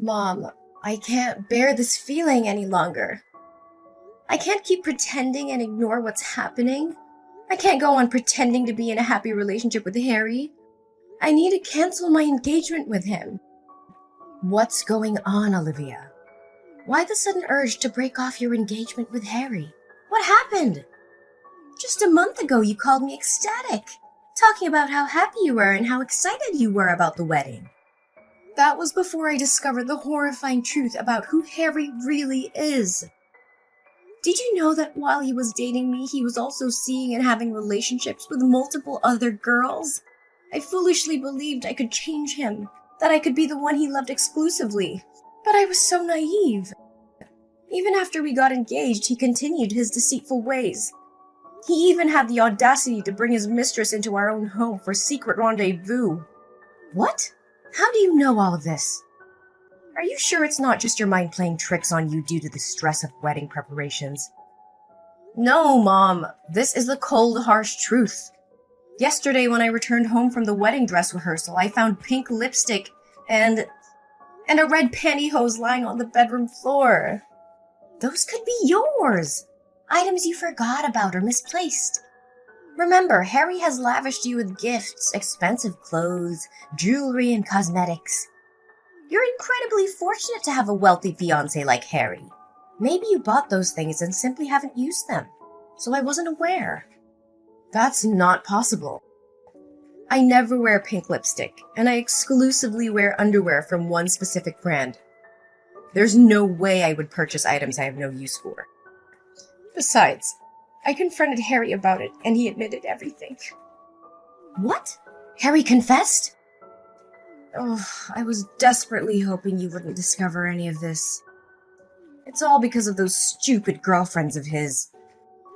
Mom, I can't bear this feeling any longer. I can't keep pretending and ignore what's happening. I can't go on pretending to be in a happy relationship with Harry. I need to cancel my engagement with him. What's going on, Olivia? Why the sudden urge to break off your engagement with Harry? What happened? Just a month ago you called me ecstatic, talking about how happy you were and how excited you were about the wedding. That was before I discovered the horrifying truth about who Harry really is. Did you know that while he was dating me, he was also seeing and having relationships with multiple other girls? I foolishly believed I could change him, that I could be the one he loved exclusively. But I was so naive. Even after we got engaged, he continued his deceitful ways. He even had the audacity to bring his mistress into our own home for secret rendezvous. What? How do you know all of this? Are you sure it's not just your mind playing tricks on you due to the stress of wedding preparations? No, Mom. This is the cold, harsh truth. Yesterday, when I returned home from the wedding dress rehearsal, I found pink lipstick and a red pantyhose lying on the bedroom floor. Those could be yours. Items you forgot about or misplaced. Remember, Harry has lavished you with gifts, expensive clothes, jewelry, and cosmetics. You're incredibly fortunate to have a wealthy fiancé like Harry. Maybe you bought those things and simply haven't used them, so I wasn't aware. That's not possible. I never wear pink lipstick, and I exclusively wear underwear from one specific brand. There's no way I would purchase items I have no use for. Besides, I confronted Harry about it, and he admitted everything. What? Harry confessed? Oh, I was desperately hoping you wouldn't discover any of this. It's all because of those stupid girlfriends of his.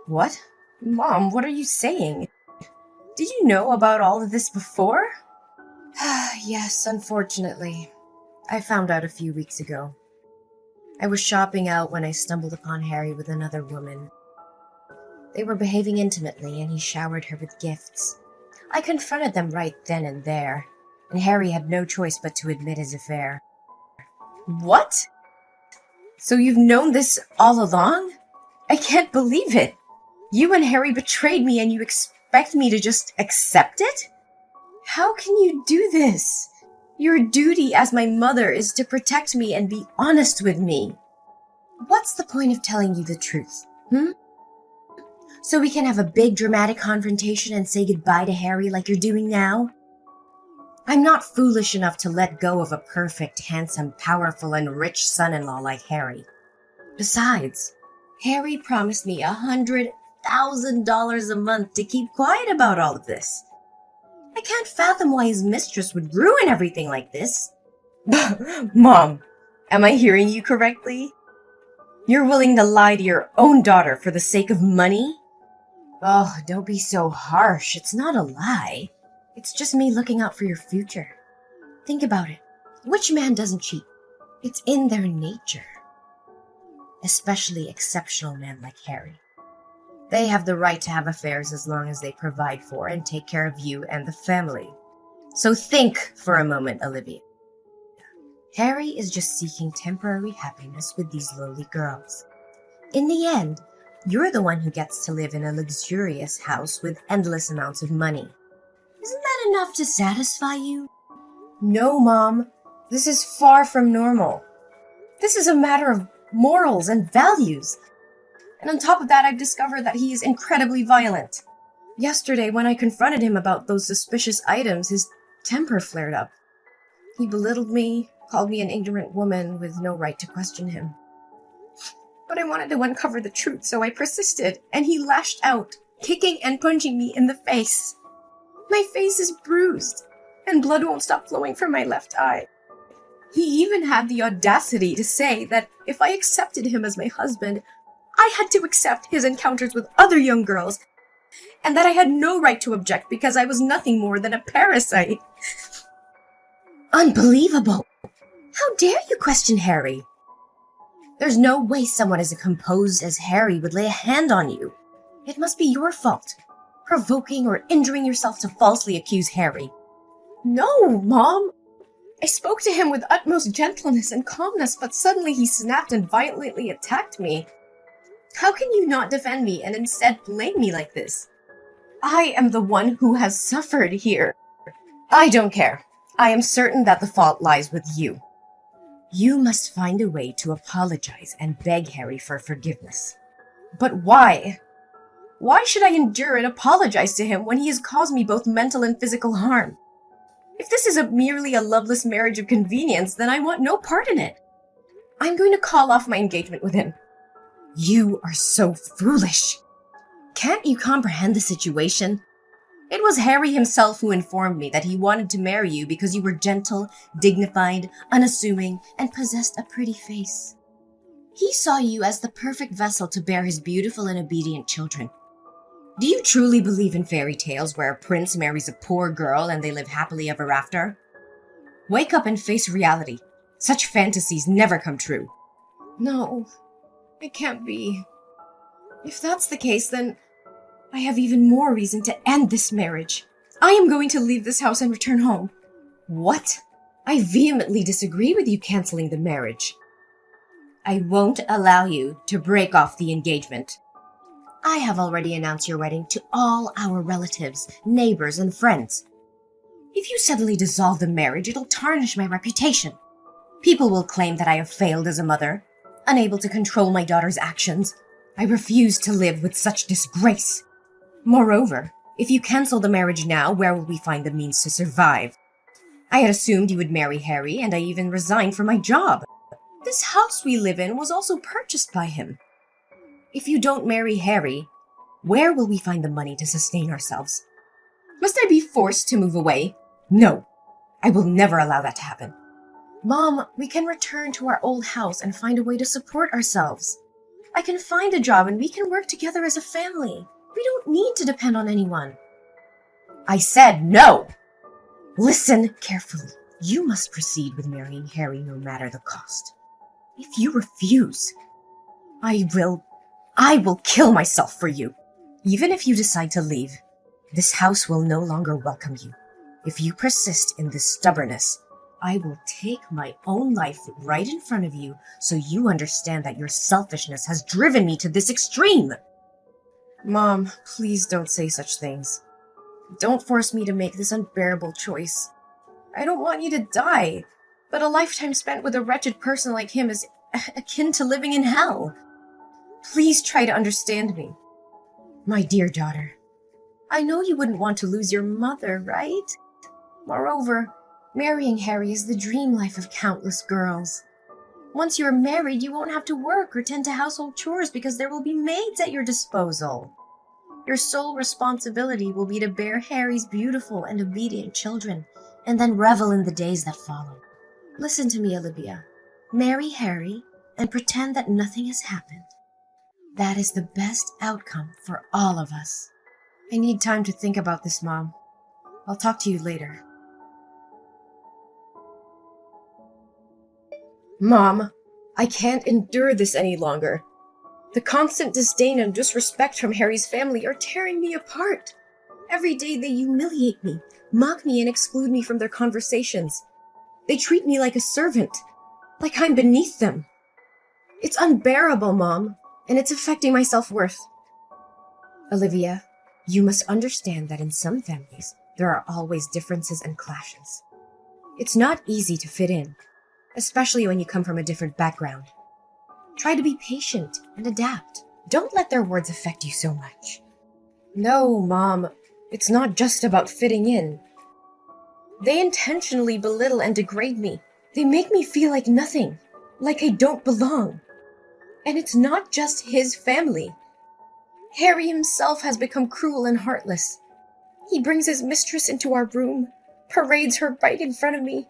What? Mom, what are you saying? Did you know about all of this before? Yes, unfortunately. I found out a few weeks ago. I was shopping out when I stumbled upon Harry with another woman. They were behaving intimately, and he showered her with gifts. I confronted them right then and there, and Harry had no choice but to admit his affair. What? So you've known this all along? I can't believe it. You and Harry betrayed me, and you expect me to just accept it? How can you do this? Your duty as my mother is to protect me and be honest with me. What's the point of telling you the truth, So we can have a big dramatic confrontation and say goodbye to Harry like you're doing now? I'm not foolish enough to let go of a perfect, handsome, powerful, and rich son-in-law like Harry. Besides, Harry promised me $100,000 a month to keep quiet about all of this. I can't fathom why his mistress would ruin everything like this. Mom, am I hearing you correctly? You're willing to lie to your own daughter for the sake of money? Oh, don't be so harsh. It's not a lie. It's just me looking out for your future. Think about it. Which man doesn't cheat? It's in their nature. Especially exceptional men like Harry. They have the right to have affairs as long as they provide for and take care of you and the family. So think for a moment, Olivia. Harry is just seeking temporary happiness with these lowly girls. In the end, you're the one who gets to live in a luxurious house with endless amounts of money. Isn't that enough to satisfy you? No, Mom. This is far from normal. This is a matter of morals and values. And on top of that, I've discovered that he is incredibly violent. Yesterday, when I confronted him about those suspicious items, his temper flared up. He belittled me, called me an ignorant woman with no right to question him. But I wanted to uncover the truth, so I persisted, and he lashed out, kicking and punching me in the face. My face is bruised, and blood won't stop flowing from my left eye. He even had the audacity to say that if I accepted him as my husband, I had to accept his encounters with other young girls, and that I had no right to object because I was nothing more than a parasite. Unbelievable! How dare you question Harry? There's no way someone as composed as Harry would lay a hand on you. It must be your fault, provoking or injuring yourself to falsely accuse Harry. No, Mom! I spoke to him with utmost gentleness and calmness, but suddenly he snapped and violently attacked me. How can you not defend me and instead blame me like this? I am the one who has suffered here. I don't care. I am certain that the fault lies with you. You must find a way to apologize and beg Harry for forgiveness. But why? Why should I endure and apologize to him when he has caused me both mental and physical harm? If this is merely a loveless marriage of convenience, then I want no part in it. I'm going to call off my engagement with him. You are so foolish. Can't you comprehend the situation? It was Harry himself who informed me that he wanted to marry you because you were gentle, dignified, unassuming, and possessed a pretty face. He saw you as the perfect vessel to bear his beautiful and obedient children. Do you truly believe in fairy tales where a prince marries a poor girl and they live happily ever after? Wake up and face reality. Such fantasies never come true. No, it can't be. If that's the case, then I have even more reason to end this marriage. I am going to leave this house and return home. What? I vehemently disagree with you canceling the marriage. I won't allow you to break off the engagement. I have already announced your wedding to all our relatives, neighbors, and friends. If you suddenly dissolve the marriage, it'll tarnish my reputation. People will claim that I have failed as a mother, unable to control my daughter's actions. I refuse to live with such disgrace. Moreover, if you cancel the marriage now, where will we find the means to survive? I had assumed you would marry Harry, and I even resigned from my job. This house we live in was also purchased by him. If you don't marry Harry, where will we find the money to sustain ourselves? Must I be forced to move away? No, I will never allow that to happen. Mom, we can return to our old house and find a way to support ourselves. I can find a job and we can work together as a family. We don't need to depend on anyone. I said no! Listen carefully. You must proceed with marrying Harry no matter the cost. If you refuse, I will kill myself for you. Even if you decide to leave, this house will no longer welcome you. If you persist in this stubbornness, I will take my own life right in front of you so you understand that your selfishness has driven me to this extreme. Mom, please don't say such things. Don't force me to make this unbearable choice. I don't want you to die, but a lifetime spent with a wretched person like him is akin to living in hell. Please try to understand me. My dear daughter, I know you wouldn't want to lose your mother, right? Moreover, marrying Harry is the dream life of countless girls. Once you are married, you won't have to work or tend to household chores because there will be maids at your disposal. Your sole responsibility will be to bear Harry's beautiful and obedient children, and then revel in the days that follow. Listen to me, Olivia. Marry Harry and pretend that nothing has happened. That is the best outcome for all of us. I need time to think about this, Mom. I'll talk to you later. Mom, I can't endure this any longer. The constant disdain and disrespect from Harry's family are tearing me apart. Every day they humiliate me, mock me, and exclude me from their conversations. They treat me like a servant, like I'm beneath them. It's unbearable, Mom, and it's affecting my self-worth. Olivia, you must understand that in some families, there are always differences and clashes. It's not easy to fit in, especially when you come from a different background. Try to be patient and adapt. Don't let their words affect you so much. No, Mom, it's not just about fitting in. They intentionally belittle and degrade me. They make me feel like nothing, like I don't belong. And it's not just his family. Harry himself has become cruel and heartless. He brings his mistress into our room, parades her right in front of me,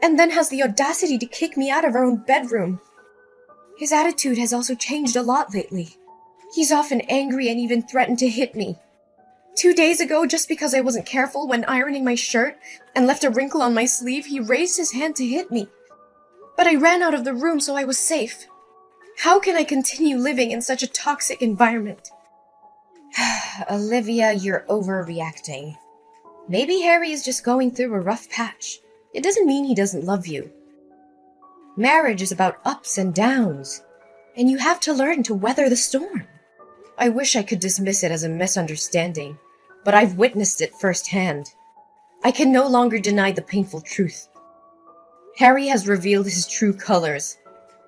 and then has the audacity to kick me out of our own bedroom. His attitude has also changed a lot lately. He's often angry and even threatened to hit me. 2 days ago, just because I wasn't careful when ironing my shirt and left a wrinkle on my sleeve, he raised his hand to hit me. But I ran out of the room, so I was safe. How can I continue living in such a toxic environment? Olivia, you're overreacting. Maybe Harry is just going through a rough patch. It doesn't mean he doesn't love you. Marriage is about ups and downs, and you have to learn to weather the storm. I wish I could dismiss it as a misunderstanding, but I've witnessed it firsthand. I can no longer deny the painful truth. Harry has revealed his true colors,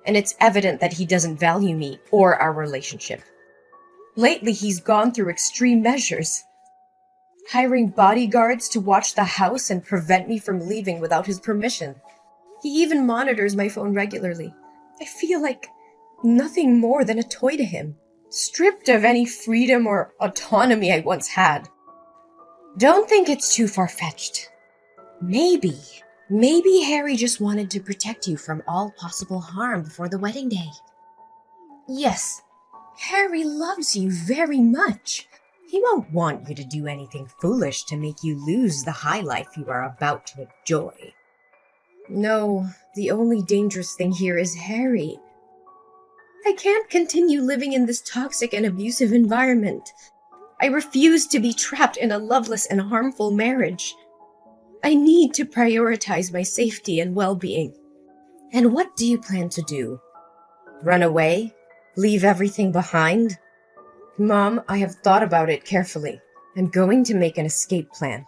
and it's evident that he doesn't value me or our relationship. Lately, he's gone through extreme measures, hiring bodyguards to watch the house and prevent me from leaving without his permission. He even monitors my phone regularly. I feel like nothing more than a toy to him, stripped of any freedom or autonomy I once had. Don't think it's too far-fetched. Maybe Harry just wanted to protect you from all possible harm before the wedding day. Yes, Harry loves you very much. He won't want you to do anything foolish to make you lose the high life you are about to enjoy. No, the only dangerous thing here is Harry. I can't continue living in this toxic and abusive environment. I refuse to be trapped in a loveless and harmful marriage. I need to prioritize my safety and well-being. And what do you plan to do? Run away? Leave everything behind? Mom, I have thought about it carefully. I'm going to make an escape plan.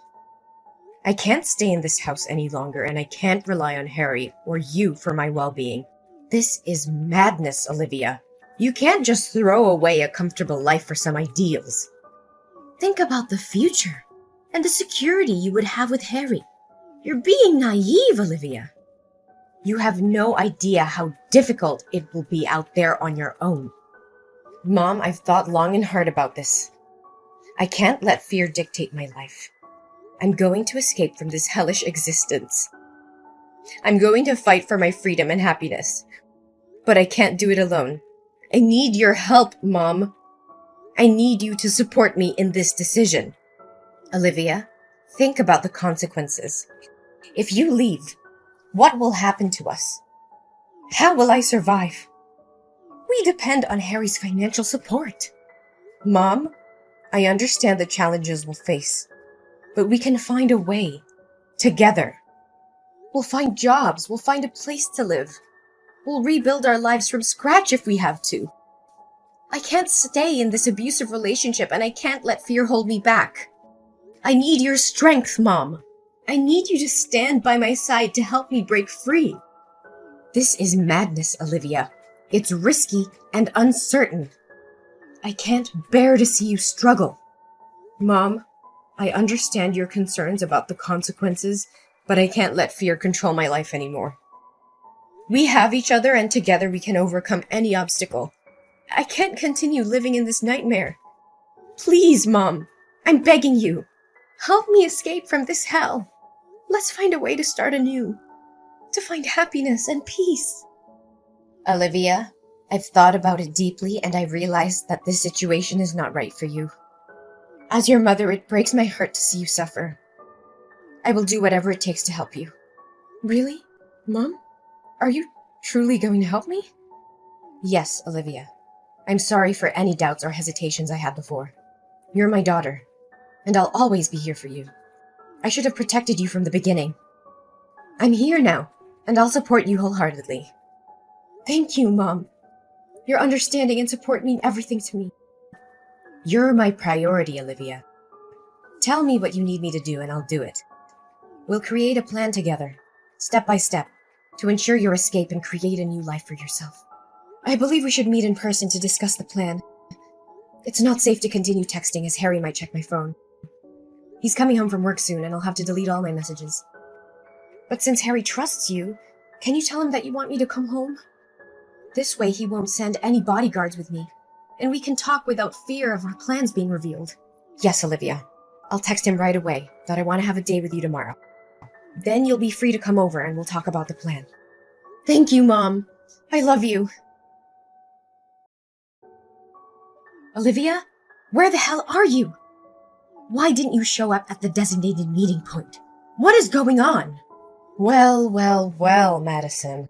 I can't stay in this house any longer, and I can't rely on Harry or you for my well-being. This is madness, Olivia. You can't just throw away a comfortable life for some ideals. Think about the future and the security you would have with Harry. You're being naive, Olivia. You have no idea how difficult it will be out there on your own. Mom, I've thought long and hard about this. I can't let fear dictate my life. I'm going to escape from this hellish existence. I'm going to fight for my freedom and happiness. But I can't do it alone. I need your help, Mom. I need you to support me in this decision. Olivia, think about the consequences. If you leave, what will happen to us? How will I survive? We depend on Harry's financial support. Mom, I understand the challenges we'll face, but we can find a way. Together. We'll find jobs. We'll find a place to live. We'll rebuild our lives from scratch if we have to. I can't stay in this abusive relationship, and I can't let fear hold me back. I need your strength, Mom. I need you to stand by my side to help me break free. This is madness, Olivia. It's risky and uncertain. I can't bear to see you struggle. Mom, I understand your concerns about the consequences, but I can't let fear control my life anymore. We have each other, and together we can overcome any obstacle. I can't continue living in this nightmare. Please, Mom, I'm begging you. Help me escape from this hell. Let's find a way to start anew, to find happiness and peace. Olivia, I've thought about it deeply, and I realize that this situation is not right for you. As your mother, it breaks my heart to see you suffer. I will do whatever it takes to help you. Really? Mom? Are you truly going to help me? Yes, Olivia. I'm sorry for any doubts or hesitations I had before. You're my daughter, and I'll always be here for you. I should have protected you from the beginning. I'm here now, and I'll support you wholeheartedly. Thank you, Mom. Your understanding and support mean everything to me. You're my priority, Olivia. Tell me what you need me to do, and I'll do it. We'll create a plan together, step by step, to ensure your escape and create a new life for yourself. I believe we should meet in person to discuss the plan. It's not safe to continue texting, as Harry might check my phone. He's coming home from work soon, and I'll have to delete all my messages. But since Harry trusts you, can you tell him that you want me to come home? This way he won't send any bodyguards with me, and we can talk without fear of our plans being revealed. Yes, Olivia. I'll text him right away that I want to have a day with you tomorrow. Then you'll be free to come over and we'll talk about the plan. Thank you, Mom. I love you. Olivia? Where the hell are you? Why didn't you show up at the designated meeting point? What is going on? Well, Madison.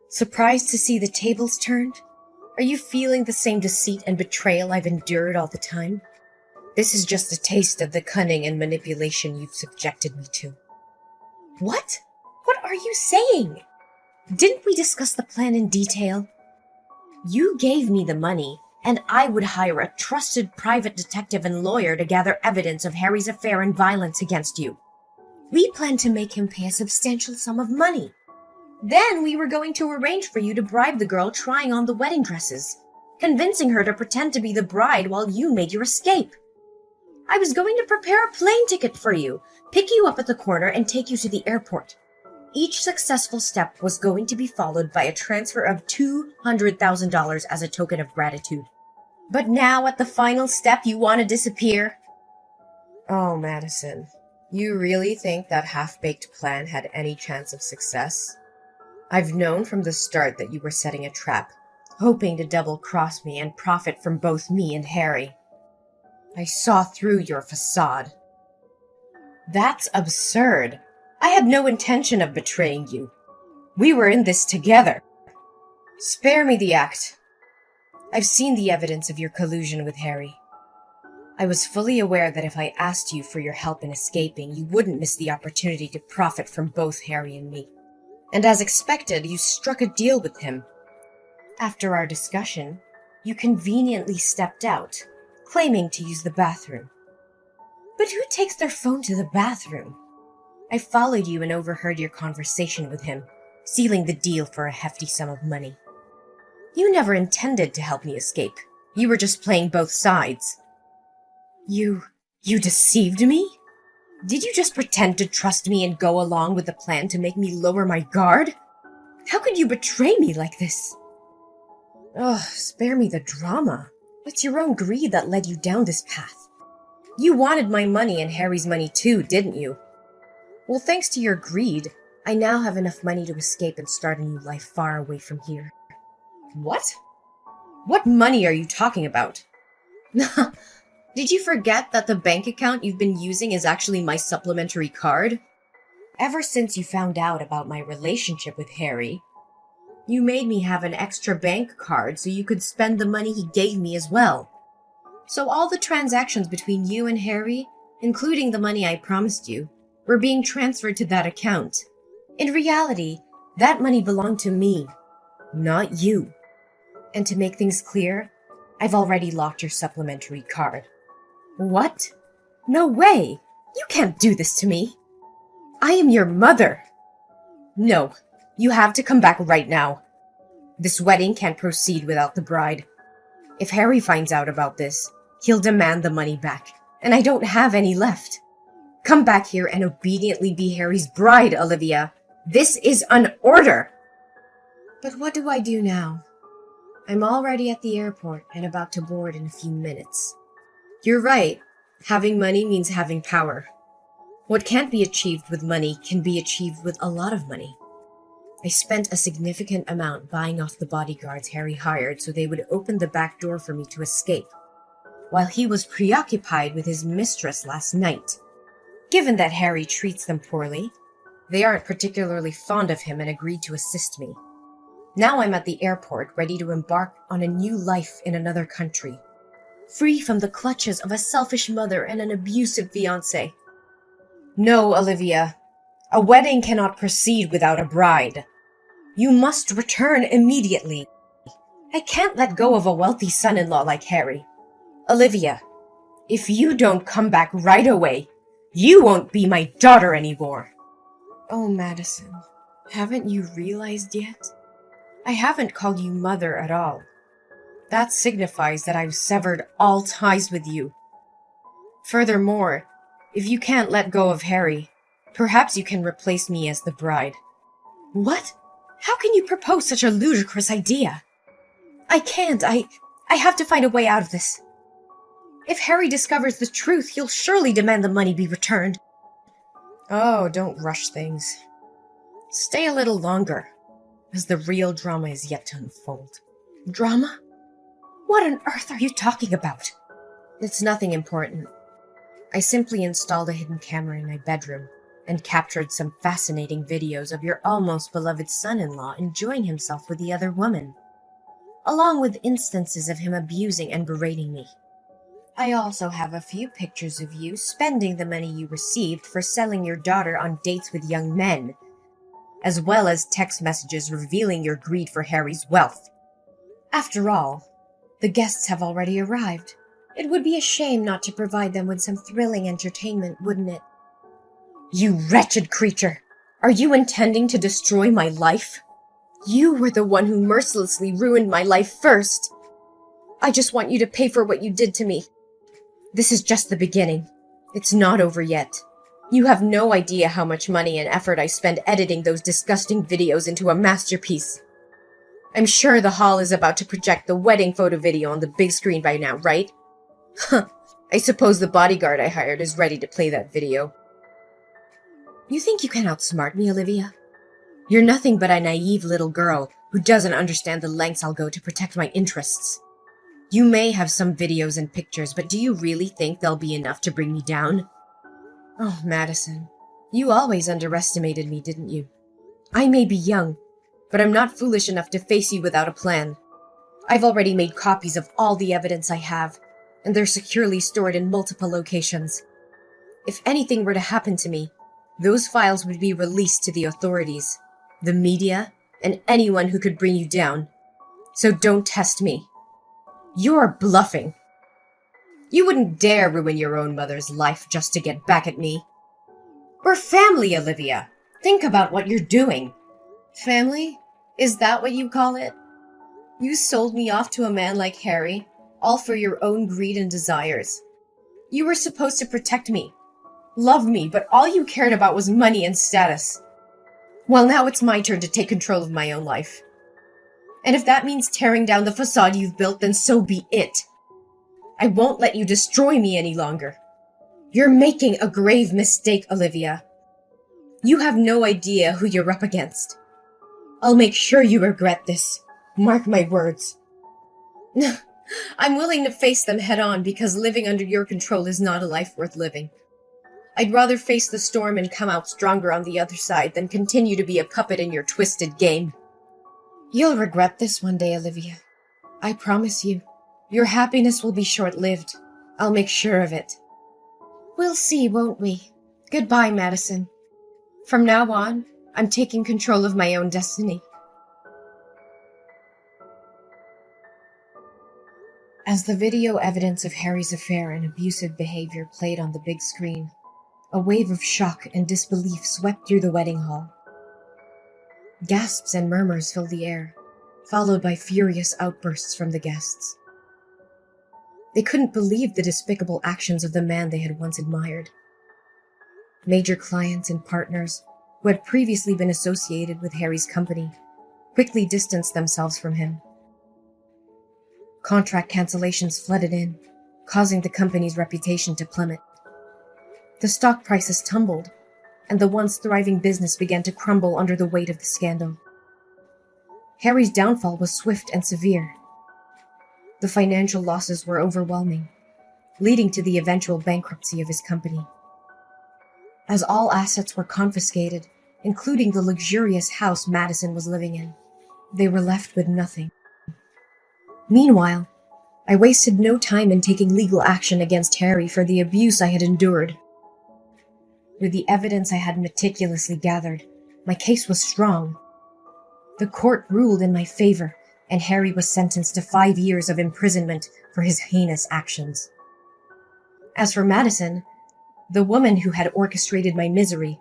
Surprised to see the tables turned? Are you feeling the same deceit and betrayal I've endured all the time? This is just a taste of the cunning and manipulation you've subjected me to. What? What are you saying? Didn't we discuss the plan in detail? You gave me the money, and I would hire a trusted private detective and lawyer to gather evidence of Harry's affair and violence against you. We planned to make him pay a substantial sum of money. Then we were going to arrange for you to bribe the girl trying on the wedding dresses, convincing her to pretend to be the bride while you made your escape. I was going to prepare a plane ticket for you, pick you up at the corner, and take you to the airport. Each successful step was going to be followed by a transfer of $200,000 as a token of gratitude. But now, at the final step, you want to disappear? Oh, Madison, you really think that half-baked plan had any chance of success? I've known from the start that you were setting a trap, hoping to double-cross me and profit from both me and Harry. I saw through your facade. That's absurd. I had no intention of betraying you. We were in this together. Spare me the act. I've seen the evidence of your collusion with Harry. I was fully aware that if I asked you for your help in escaping, you wouldn't miss the opportunity to profit from both Harry and me. And as expected, you struck a deal with him. After our discussion, you conveniently stepped out, claiming to use the bathroom. But who takes their phone to the bathroom? I followed you and overheard your conversation with him, sealing the deal for a hefty sum of money. You never intended to help me escape. You were just playing both sides. You deceived me? Did you just pretend to trust me and go along with the plan to make me lower my guard? How could you betray me like this? Ugh, spare me the drama. It's your own greed that led you down this path. You wanted my money and Harry's money too, didn't you? Well, thanks to your greed, I now have enough money to escape and start a new life far away from here. What? What money are you talking about? Did you forget that the bank account you've been using is actually my supplementary card? Ever since you found out about my relationship with Harry, you made me have an extra bank card so you could spend the money he gave me as well. So all the transactions between you and Harry, including the money I promised you, were being transferred to that account. In reality, that money belonged to me, not you. And to make things clear, I've already locked your supplementary card. What? No way! You can't do this to me! I am your mother! No, you have to come back right now. This wedding can't proceed without the bride. If Harry finds out about this, he'll demand the money back, and I don't have any left. Come back here and obediently be Harry's bride, Olivia. This is an order! But what do I do now? I'm already at the airport and about to board in a few minutes. You're right. Having money means having power. What can't be achieved with money can be achieved with a lot of money. I spent a significant amount buying off the bodyguards Harry hired so they would open the back door for me to escape, while he was preoccupied with his mistress last night. Given that Harry treats them poorly, they aren't particularly fond of him and agreed to assist me. Now I'm at the airport, ready to embark on a new life in another country, free from the clutches of a selfish mother and an abusive fiancé. No, Olivia, a wedding cannot proceed without a bride. You must return immediately. I can't let go of a wealthy son-in-law like Harry. Olivia, if you don't come back right away, you won't be my daughter anymore. Oh, Madison, haven't you realized yet? I haven't called you mother at all. That signifies that I've severed all ties with you. Furthermore, if you can't let go of Harry, perhaps you can replace me as the bride. What? How can you propose such a ludicrous idea? I can't. I have to find a way out of this. If Harry discovers the truth, he'll surely demand the money be returned. Oh, don't rush things. Stay a little longer, as the real drama is yet to unfold. Drama? What on earth are you talking about? It's nothing important. I simply installed a hidden camera in my bedroom and captured some fascinating videos of your almost beloved son-in-law enjoying himself with the other woman, along with instances of him abusing and berating me. I also have a few pictures of you spending the money you received for selling your daughter on dates with young men, as well as text messages revealing your greed for Harry's wealth. After all, the guests have already arrived. It would be a shame not to provide them with some thrilling entertainment, wouldn't it? You wretched creature! Are you intending to destroy my life? You were the one who mercilessly ruined my life first. I just want you to pay for what you did to me. This is just the beginning. It's not over yet. You have no idea how much money and effort I spend editing those disgusting videos into a masterpiece. I'm sure the hall is about to project the wedding photo video on the big screen by now, right? Huh. I suppose the bodyguard I hired is ready to play that video. You think you can outsmart me, Olivia? You're nothing but a naive little girl who doesn't understand the lengths I'll go to protect my interests. You may have some videos and pictures, but do you really think they'll be enough to bring me down? Oh, Madison, you always underestimated me, didn't you? I may be young, but I'm not foolish enough to face you without a plan. I've already made copies of all the evidence I have, and they're securely stored in multiple locations. If anything were to happen to me, those files would be released to the authorities, the media, and anyone who could bring you down. So don't test me. You're bluffing. You wouldn't dare ruin your own mother's life just to get back at me. We're family, Olivia. Think about what you're doing. Family? Is that what you call it? You sold me off to a man like Harry, all for your own greed and desires. You were supposed to protect me, love me, but all you cared about was money and status. Well, now it's my turn to take control of my own life. And if that means tearing down the facade you've built, then so be it. I won't let you destroy me any longer. You're making a grave mistake, Olivia. You have no idea who you're up against. I'll make sure you regret this. Mark my words. I'm willing to face them head on because living under your control is not a life worth living. I'd rather face the storm and come out stronger on the other side than continue to be a puppet in your twisted game. You'll regret this one day, Olivia. I promise you. Your happiness will be short-lived. I'll make sure of it. We'll see, won't we? Goodbye, Madison. From now on, I'm taking control of my own destiny. As the video evidence of Harry's affair and abusive behavior played on the big screen, a wave of shock and disbelief swept through the wedding hall. Gasps and murmurs filled the air, followed by furious outbursts from the guests. They couldn't believe the despicable actions of the man they had once admired. Major clients and partners, who had previously been associated with Harry's company, quickly distanced themselves from him. Contract cancellations flooded in, causing the company's reputation to plummet. The stock prices tumbled, and the once thriving business began to crumble under the weight of the scandal. Harry's downfall was swift and severe. The financial losses were overwhelming, leading to the eventual bankruptcy of his company. As all assets were confiscated, including the luxurious house Madison was living in, they were left with nothing. Meanwhile, I wasted no time in taking legal action against Harry for the abuse I had endured. With the evidence I had meticulously gathered, my case was strong. The court ruled in my favor, and Harry was sentenced to 5 years of imprisonment for his heinous actions. As for Madison, the woman who had orchestrated my misery,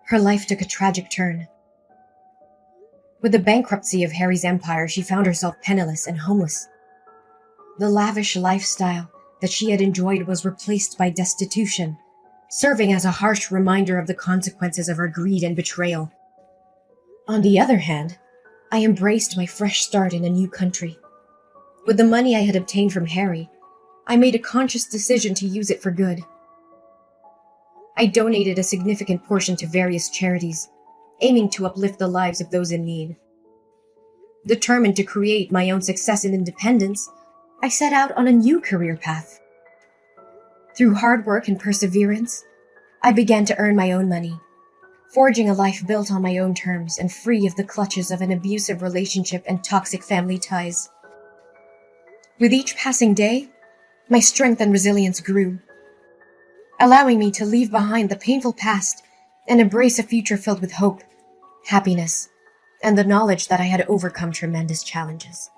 her life took a tragic turn. With the bankruptcy of Harry's empire, she found herself penniless and homeless. The lavish lifestyle that she had enjoyed was replaced by destitution, serving as a harsh reminder of the consequences of her greed and betrayal. On the other hand, I embraced my fresh start in a new country. With the money I had obtained from Harry, I made a conscious decision to use it for good. I donated a significant portion to various charities, aiming to uplift the lives of those in need. Determined to create my own success and independence, I set out on a new career path. Through hard work and perseverance, I began to earn my own money, forging a life built on my own terms and free of the clutches of an abusive relationship and toxic family ties. With each passing day, my strength and resilience grew, allowing me to leave behind the painful past and embrace a future filled with hope, happiness, and the knowledge that I had overcome tremendous challenges.